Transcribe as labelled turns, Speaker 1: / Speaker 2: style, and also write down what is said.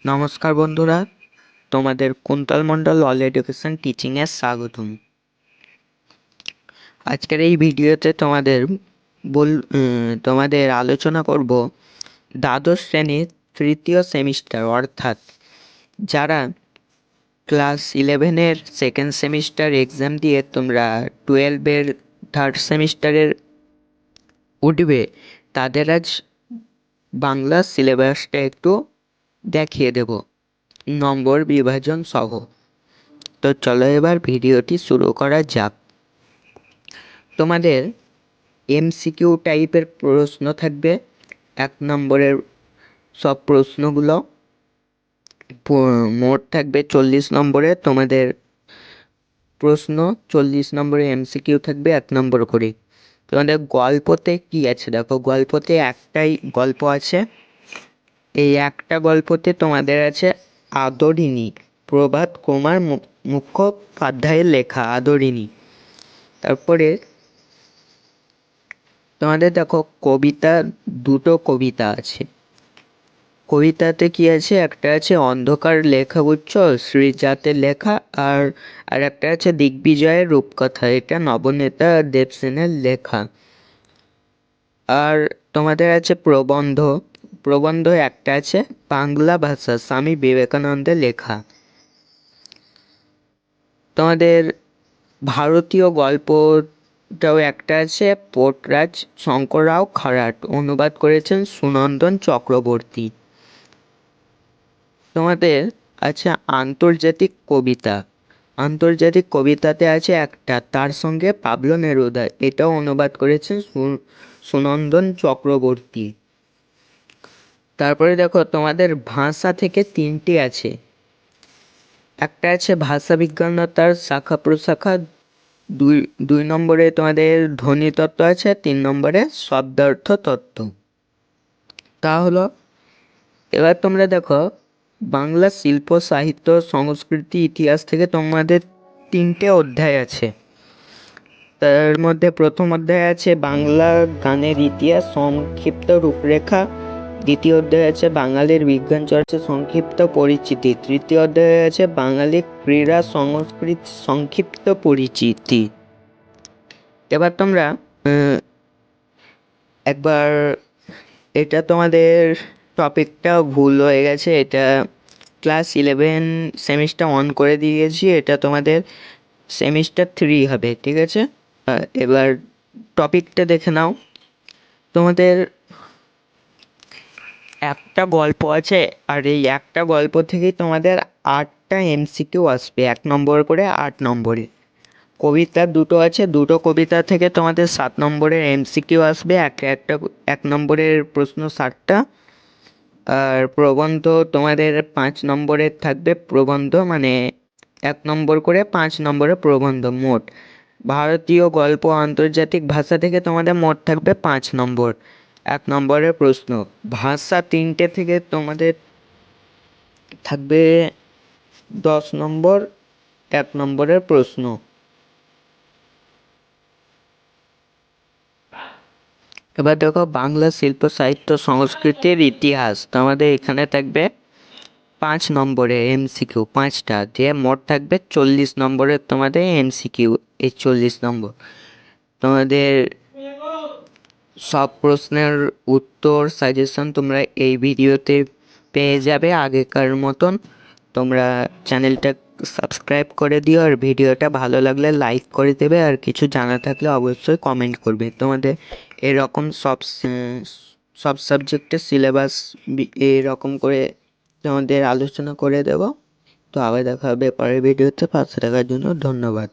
Speaker 1: নমস্কার বন্ধুরা, তোমাদের কুন্তল মণ্ডল অল এডুকেশন টিচিংয়ে স্বাগতম। আজকের এই ভিডিওতে তোমাদের আলোচনা করব দ্বাদশ শ্রেণীর তৃতীয় সেমিস্টার, অর্থাৎ যারা ক্লাস 11-এর সেকেন্ড সেমিস্টার এক্সাম দিয়ে তোমরা 12-এর থার্ড সেমিস্টারের উঠবে, তাদের আজ বাংলা সিলেবাসটা একটু দেখিয়ে দেব নম্বর বিভাজন সহ। তো চলো এবার ভিডিওটি শুরু করা যাক। তোমাদের এমসিকিউ টাইপের প্রশ্ন থাকবে। 1 নম্বরের সব প্রশ্নগুলো মোট থাকবে 40 নম্বরে। তোমাদের প্রশ্ন 40 নম্বরে, এমসিকিউ থাকবে 1 নম্বর করে। তোমাদের গল্পতে কি আছে দেখো, গল্পতে একটাই গল্প আছে। এই একটা গল্পতে তোমাদের আছে আদরিণী, প্রভাত কুমার মুখোপাধ্যায়ের লেখা আদরিণী। তারপরে তোমাদের দেখো কবিতা, দুটো কবিতা আছে। কবিতাতে কি আছে, একটা আছে অন্ধকার লেখাগুচ্ছ শ্রীজাতের লেখা, আর একটা আছে দিগ্বিজয়ের রূপকথা, এটা নবনেতা দেবসেনের লেখা। আর তোমাদের আছে প্রবন্ধ, প্রবন্ধ একটা আছে বাংলা ভাষা স্বামী বিবেকানন্দের লেখা। তোমাদের ভারতীয় গল্পটাও একটা আছে, পোর্টরাজ শঙ্কর রাও খারাট, অনুবাদ করেছেন সুনন্দন চক্রবর্তী। তোমাদের আছে আন্তর্জাতিক কবিতা, আন্তর্জাতিক কবিতাতে আছে একটা তার সঙ্গে পাবলো নেরুদা, এটাও অনুবাদ করেছেন সুনন্দন চক্রবর্তী। তারপরে দেখো তোমাদের ভাষা থেকে 3টি আছে। একটা আছে ভাষা বিজ্ঞান ও তার শাখা প্রশাখা, দুই নম্বরে তোমাদের ধ্বনিতত্ত্ব আছে, 3 নম্বরে শব্দার্থ তত্ত্ব। তা হলো, এবার তোমরা দেখো বাংলা শিল্প সাহিত্য সংস্কৃতি ইতিহাস থেকে তোমাদের 3টে অধ্যায় আছে। তার মধ্যে প্রথম অধ্যায় আছে বাংলা গানের ইতিহাস সংক্ষিপ্ত রূপরেখা, দ্বিতীয় অধ্যায় আছে বাঙালির বিজ্ঞান চর্চা সংক্ষিপ্ত পরিচিতি, তৃতীয় অধ্যায় আছে বাঙালি ক্রীড়া সংস্কৃতি সংক্ষিপ্ত পরিচিতি। এবার তোমরা একবার, এটা তোমাদের টপিকটা ভুল হয়ে গেছে, এটা ক্লাস 11 সেমিস্টার 1 করে দিয়েছি, এটা তোমাদের সেমিস্টার 3 হবে, ঠিক আছে। এবার টপিকটা দেখে নাও। তোমাদের একটা গল্প আছে, আর এই একটা গল্প থেকেই তোমাদের 8টা এমসিকিউ আসবে, 1 নম্বর করে 8 নম্বরে। কবিতা দুটো আছে, দুটো কবিতা থেকে তোমাদের 7 নম্বরের এমসিকিউ আসবে, একটা 1 নম্বরের প্রশ্ন 7টা। আর প্রবন্ধ তোমাদের 5 নম্বরের থাকবে, প্রবন্ধ মানে 1 নম্বর করে 5 নম্বরের প্রবন্ধ। মোট ভারতীয় গল্প আন্তর্জাতিক ভাষা থেকে তোমাদের মোট থাকবে 5 নম্বর, 1 নম্বরের প্রশ্ন। ভাষা 3টে থেকে তোমাদের থাকবে 10 নম্বর, 1 নম্বরের প্রশ্ন। এবার দেখো বাংলা শিল্প সাহিত্য সংস্কৃতির ইতিহাস, তোমাদের এখানে থাকবে 5 নম্বরে এমসিকিউ 5টা, দিয়ে মোট থাকবে 40 নম্বরের তোমাদের এমসিকিউ। এই 40 নম্বর তোমাদের সব প্রশ্নের উত্তর সাজেশন তোমরা এই ভিডিওতে পেয়ে যাবে আগেকার মতন। তোমরা চ্যানেলটা সাবস্ক্রাইব করে দিও, আর ভিডিওটা ভালো লাগলে লাইক করে দেবে, আর কিছু জানা থাকলে অবশ্যই কমেন্ট করবে। তোমাদের এরকম সব সাবজেক্টের সিলেবাস এরকম করে তোমাদের আলোচনা করে দেব। তো আবার দেখা হবে পরের ভিডিওতে। পাশে থাকার জন্য ধন্যবাদ।